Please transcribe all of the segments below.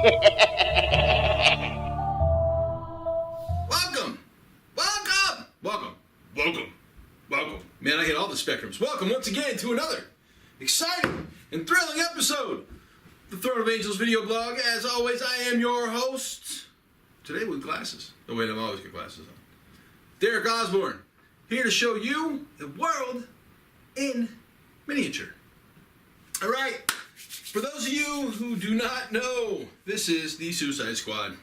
Welcome! Welcome! Welcome! Welcome! Welcome. Man, I hit all the spectrums. Welcome once again to another exciting and thrilling episode of the Throne of Angels video blog. As always, I am your host. Today with glasses. Oh wait, I've always got glasses on. Derek Osborne, here to show you the world in miniature. Alright, for those of you who do not know, this is the Suicide Squad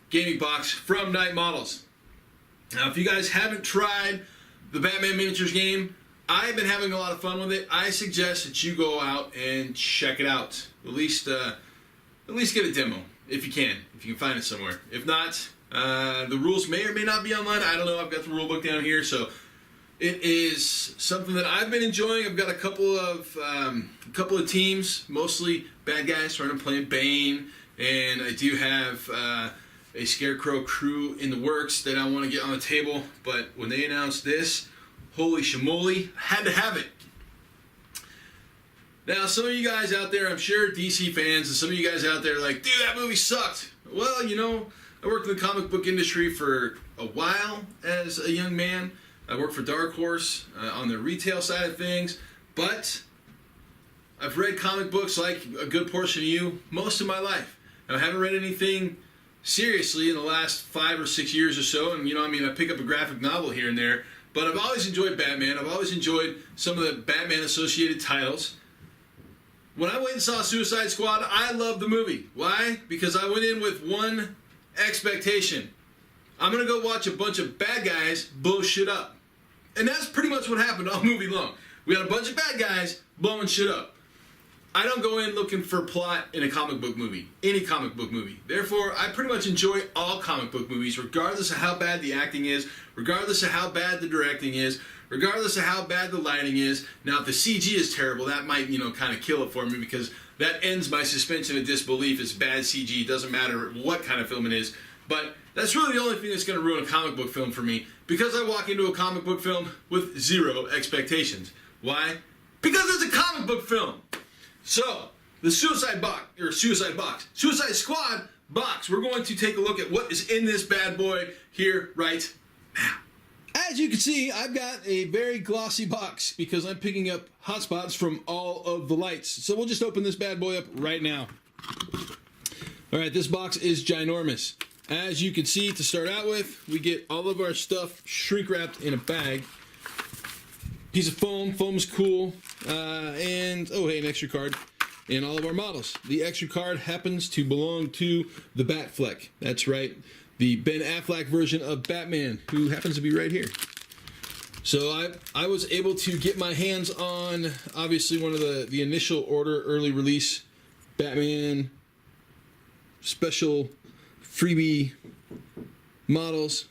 gaming box from Night Models. Now, if you guys haven't tried the Batman miniatures game, I've been having a lot of fun with it. I suggest that you go out and check it out. At least get a demo if you can find it somewhere. If not, the rules may or may not be online. I don't know. I've got the rule book down here, so it is something that I've been enjoying. I've got a couple of teams, mostly bad guys, so I'm playing Bane, and I do have a Scarecrow crew in the works that I want to get on the table. But when they announced this, holy shamoly, I had to have it. Now, some of you guys out there, I'm sure DC fans, and some of you guys out there are like, dude, that movie sucked. Well, you know, I worked in the comic book industry for a while as a young man. I worked for Dark Horse on the retail side of things, but I've read comic books like a good portion of you most of my life. Now, I haven't read anything seriously in the last 5 or 6 years or so, and I pick up a graphic novel here and there, but I've always enjoyed Batman. I've always enjoyed some of the Batman associated titles. When I went and saw Suicide Squad, I loved the movie. Why? Because I went in with one expectation. I'm going to go watch a bunch of bad guys blow shit up. And that's pretty much what happened all movie long. We had a bunch of bad guys blowing shit up. I don't go in looking for plot in a comic book movie, any comic book movie. Therefore, I pretty much enjoy all comic book movies, regardless of how bad the acting is, regardless of how bad the directing is, regardless of how bad the lighting is. Now, if the CG is terrible, that might, kind of kill it for me, because that ends my suspension of disbelief. It's bad CG. It doesn't matter what kind of film it is. But that's really the only thing that's going to ruin a comic book film for me, because I walk into a comic book film with zero expectations. Why? Because it's a comic book film. So, the Suicide Squad box, we're going to take a look at what is in this bad boy here right now. As you can see, I've got a very glossy box because I'm picking up hotspots from all of the lights. So we'll just open this bad boy up right now. Alright, this box is ginormous. As you can see, to start out with, we get all of our stuff shrink wrapped in a bag. Piece of foam. Foam's cool. And, oh hey, an extra card. And all of our models. The extra card happens to belong to the Batfleck. That's right. The Ben Affleck version of Batman, who happens to be right here. So I was able to get my hands on, obviously, one of the initial order, early release Batman special freebie models,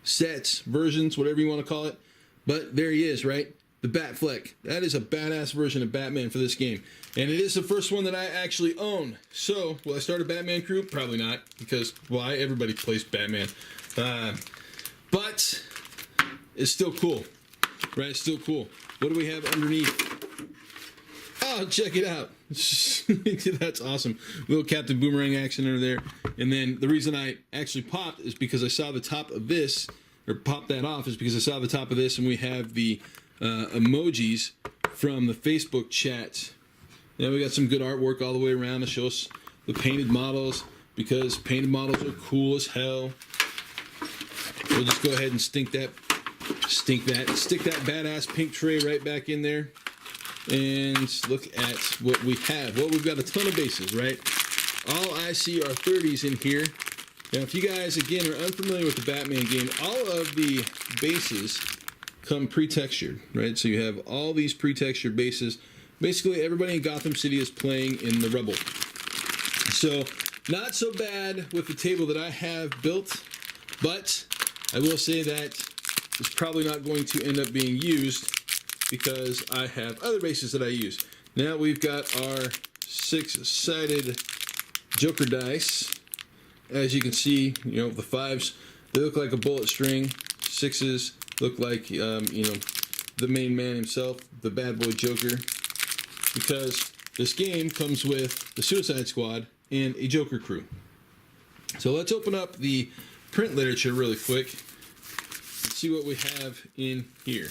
sets, versions, whatever you want to call it. But there he is, right? The Batfleck. That is a badass version of Batman for this game. And it is the first one that I actually own. So, will I start a Batman crew? Probably not, because why? Everybody plays Batman. But it's still cool, right? It's still cool. What do we have underneath? Oh, check it out. That's awesome. Little Captain Boomerang action under there. And then the reason I actually popped is because I saw the top of this, or popped that off, is because I saw the top of this, and we have the emojis from the Facebook chat. Now we got some good artwork all the way around to show us the painted models, because painted models are cool as hell. We'll just go ahead and stick that badass pink tray right back in there. And look at what we have. Well, we've got a ton of bases, right? All I see are 30s in here. Now, if you guys, again, are unfamiliar with the Batman game, all of the bases come pre-textured, right? So you have all these pre-textured bases. Basically, everybody in Gotham City is playing in the Rebel. So, not so bad with the table that I have built, but I will say that it's probably not going to end up being used because I have other bases that I use. Now we've got our 6-sided Joker dice. As you can see, the 5s, they look like a bullet string. 6s look like, the main man himself, the bad boy Joker. Because this game comes with the Suicide Squad and a Joker crew. So let's open up the print literature really quick and see what we have in here.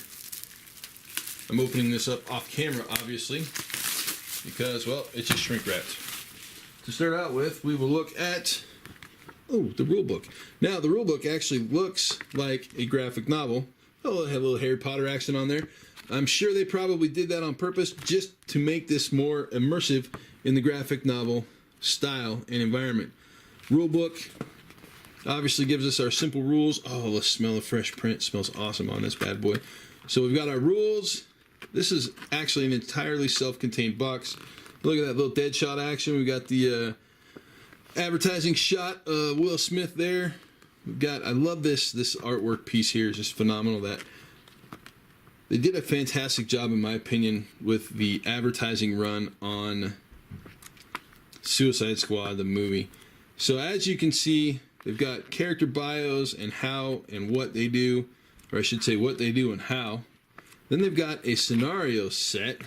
I'm opening this up off camera, obviously, because, well, it's just shrink wrapped. To start out with, we will look at, the rule book. Now, the rule book actually looks like a graphic novel. Oh, it'll have a little Harry Potter accent on there. I'm sure they probably did that on purpose just to make this more immersive in the graphic novel style and environment. Rule book obviously gives us our simple rules. Oh, the smell of fresh print smells awesome on this bad boy. So we've got our rules. This is actually an entirely self-contained box. Look at that little dead shot action. We've got the advertising shot of Will Smith there. We've got, I love this artwork piece here. It's just phenomenal. That they did a fantastic job, in my opinion, with the advertising run on Suicide Squad, the movie. So as you can see, they've got character bios and how and what they do, or I should say what they do and how. Then they've got a scenario set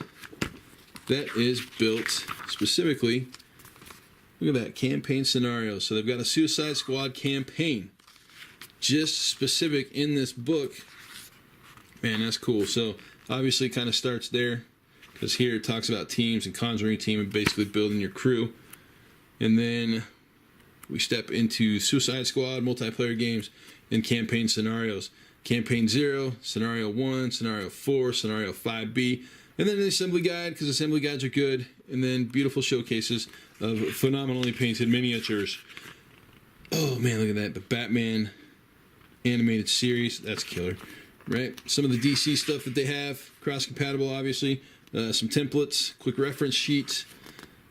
that is built specifically. Look at that, campaign scenario. So they've got a Suicide Squad campaign just specific in this book. Man, that's cool. So obviously kind of starts there, because here it talks about teams and conjuring team and basically building your crew. And then we step into Suicide Squad multiplayer games and campaign scenarios. Campaign 0, Scenario 1, Scenario 4, Scenario 5B, and then an assembly guide, because assembly guides are good, and then beautiful showcases of phenomenally painted miniatures. Oh man, look at that. The Batman animated series, that's killer, right? Some of the DC stuff that they have, cross-compatible obviously, some templates, quick reference sheets,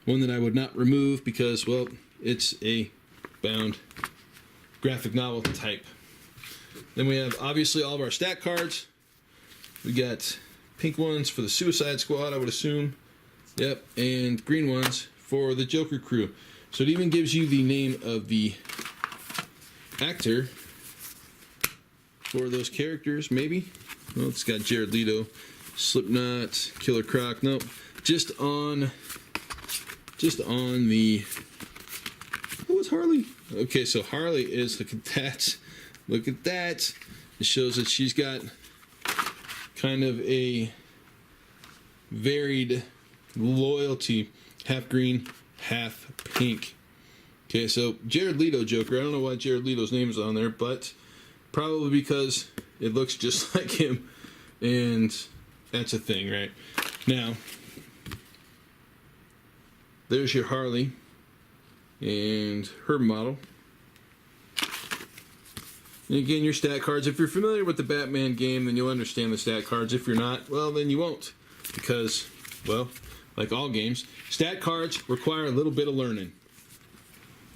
one that I would not remove because, well, it's a bound graphic novel type. Then we have obviously all of our stat cards. We got pink ones for the Suicide Squad, I would assume. Yep, and green ones for the Joker crew. So it even gives you the name of the actor for those characters, maybe. Well, it's got Jared Leto, Slipknot, Killer Croc. Nope, just on the. Oh, it's Harley. Okay, so Harley is, look at that. Look at that. It shows that she's got kind of a varied loyalty. Half green, half pink. Okay, so Jared Leto Joker. I don't know why Jared Leto's name is on there, but probably because it looks just like him. And that's a thing, right? Now, there's your Harley and her model. And again, your stat cards. If you're familiar with the Batman game, then you'll understand the stat cards. If you're not, well, then you won't. Because, well, like all games, stat cards require a little bit of learning.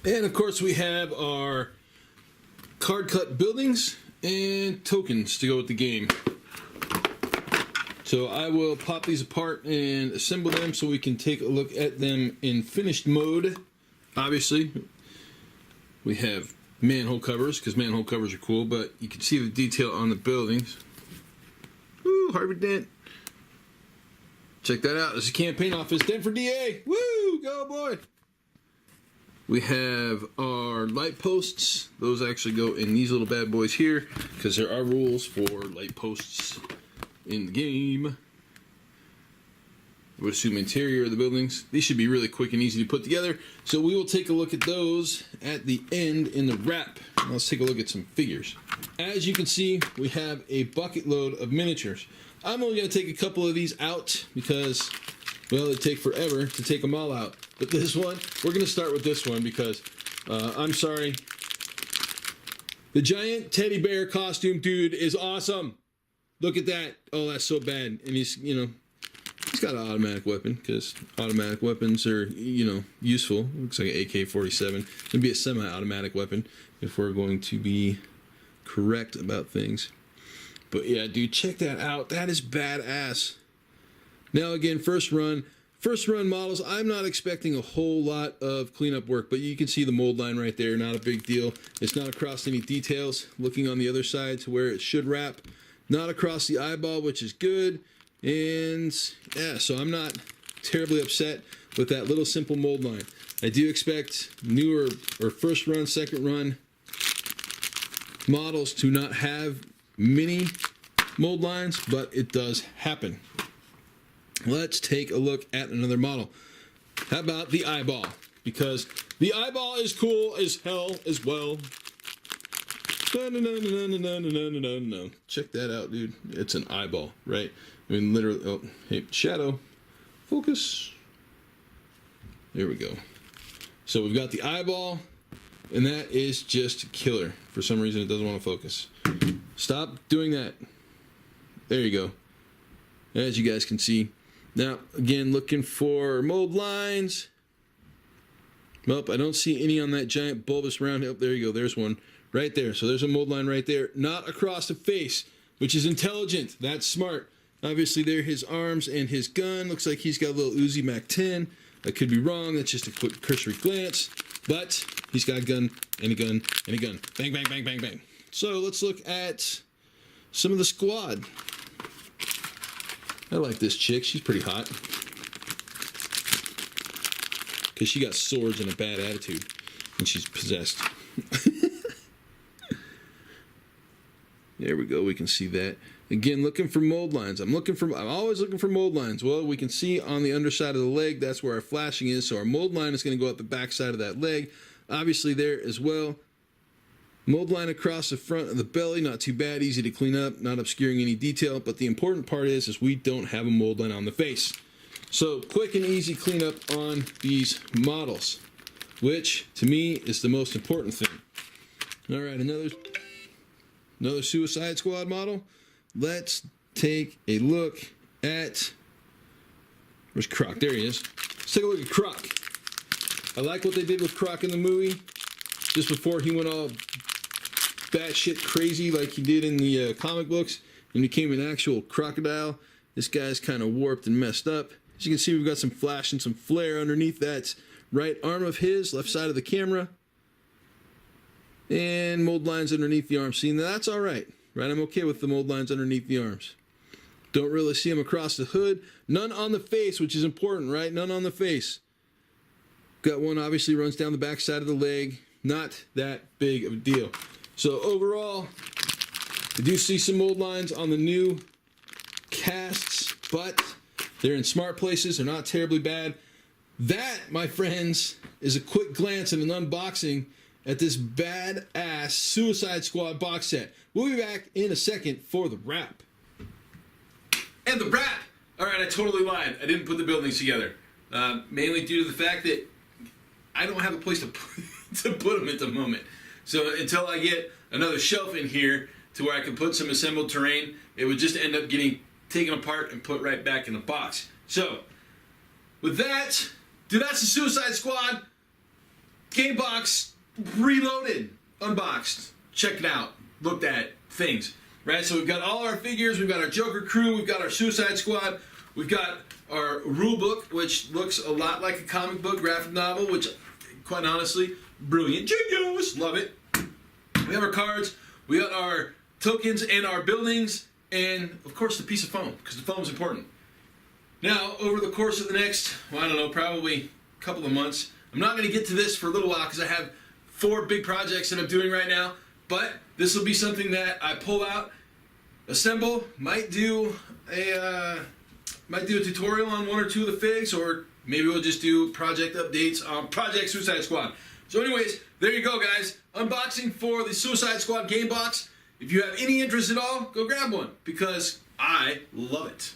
And, of course, we have our card cut buildings and tokens to go with the game. So I will pop these apart and assemble them so we can take a look at them in finished mode. Obviously, we have manhole covers, because manhole covers are cool, but you can see the detail on the buildings. Woo, Harvey Dent. Check that out. This is a campaign office. Dent for DA. Woo, go boy. We have our light posts. Those actually go in these little bad boys here, because there are rules for light posts in the game. I would assume interior of the buildings. These should be really quick and easy to put together. So we will take a look at those at the end in the wrap. Let's take a look at some figures. As you can see, we have a bucket load of miniatures. I'm only going to take a couple of these out because, well, it'd take forever to take them all out. But this one, we're going to start with this one because, I'm sorry, the giant teddy bear costume dude is awesome. Look at that. Oh, that's so bad. And he's, you know, he's got an automatic weapon because automatic weapons are, you know, useful. Looks like an AK-47. It'd be a semi-automatic weapon if we're going to be correct about things. But yeah, dude, check that out. That is badass. Now again, first run models. I'm not expecting a whole lot of cleanup work, but you can see the mold line right there. Not a big deal. It's not across any details. Looking on the other side to where it should wrap. Not across the eyeball, which is good. And yeah, so I'm not terribly upset with that little simple mold line. I do expect newer or first run, second run models to not have mini mold lines, but it does happen. Let's take a look at another model. How about the eyeball? Because the eyeball is cool as hell as well. No. Check that out, dude. It's an eyeball, right? I mean, literally. Oh, hey, shadow, focus. There we go. So we've got the eyeball, and that is just killer. For some reason, it doesn't want to focus. Stop doing that. There you go. As you guys can see. Now, again, looking for mold lines. Nope, I don't see any on that giant bulbous round. Oh, there you go. There's one right there. So there's a mold line right there. Not across the face, which is intelligent. That's smart. Obviously, there his arms and his gun. Looks like he's got a little Uzi Mac-10. I could be wrong. That's just a quick cursory glance. But he's got a gun and a gun and a gun. Bang, bang, bang, bang, bang. So let's look at some of the squad. I like this chick. She's pretty hot. Because she got swords and a bad attitude. And she's possessed. There we go. We can see that. Again, looking for mold lines. I'm always looking for mold lines. Well, we can see on the underside of the leg, that's where our flashing is. So our mold line is going to go up the back side of that leg. Obviously there as well. Mold line across the front of the belly, not too bad, easy to clean up, not obscuring any detail. But the important part is we don't have a mold line on the face. So quick and easy cleanup on these models, which to me is the most important thing. All right, another Suicide Squad model. Let's take a look at, where's Croc? There he is. Let's take a look at Croc. I like what they did with Croc in the movie, just before he went all batshit crazy like he did in the comic books and became an actual crocodile. This guy's kind of warped and messed up. As you can see, we've got some flash and some flare underneath that right arm of his, left side of the camera. And mold lines underneath the arms. See, now that's all right. Right, I'm okay with the mold lines underneath the arms. Don't really see them across the hood. None on the face, which is important, right? None on the face. Got one obviously runs down the back side of the leg. Not that big of a deal. So overall, I do see some mold lines on the new casts, but they're in smart places. They're not terribly bad. That, my friends, is a quick glance and an unboxing at this badass Suicide Squad box set. We'll be back in a second for the wrap. And the wrap! Alright, I totally lied. I didn't put the buildings together. Mainly due to the fact that I don't have a place to put them at the moment. So until I get another shelf in here to where I can put some assembled terrain, it would just end up getting taken apart and put right back in the box. So, with that, dude, that's the Suicide Squad game box reloaded, unboxed, checked it out, looked at things, right? So we've got all our figures, we've got our Joker crew, we've got our Suicide Squad, we've got our rule book, which looks a lot like a comic book graphic novel, which, quite honestly, brilliant, genius, love it. We have our cards, we got our tokens and our buildings, and of course the piece of foam, because the foam is important. Now, over the course of the next, well, I don't know, probably a couple of months, I'm not going to get to this for a little while because I have 4 big projects that I'm doing right now, but this will be something that I pull out, assemble, might do a tutorial on 1 or 2 of the figs, or maybe we'll just do project updates on Project Suicide Squad. So anyways, there you go, guys. Unboxing for the Suicide Squad game box. If you have any interest at all, go grab one because I love it.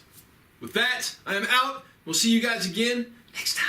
With that, I am out. We'll see you guys again next time.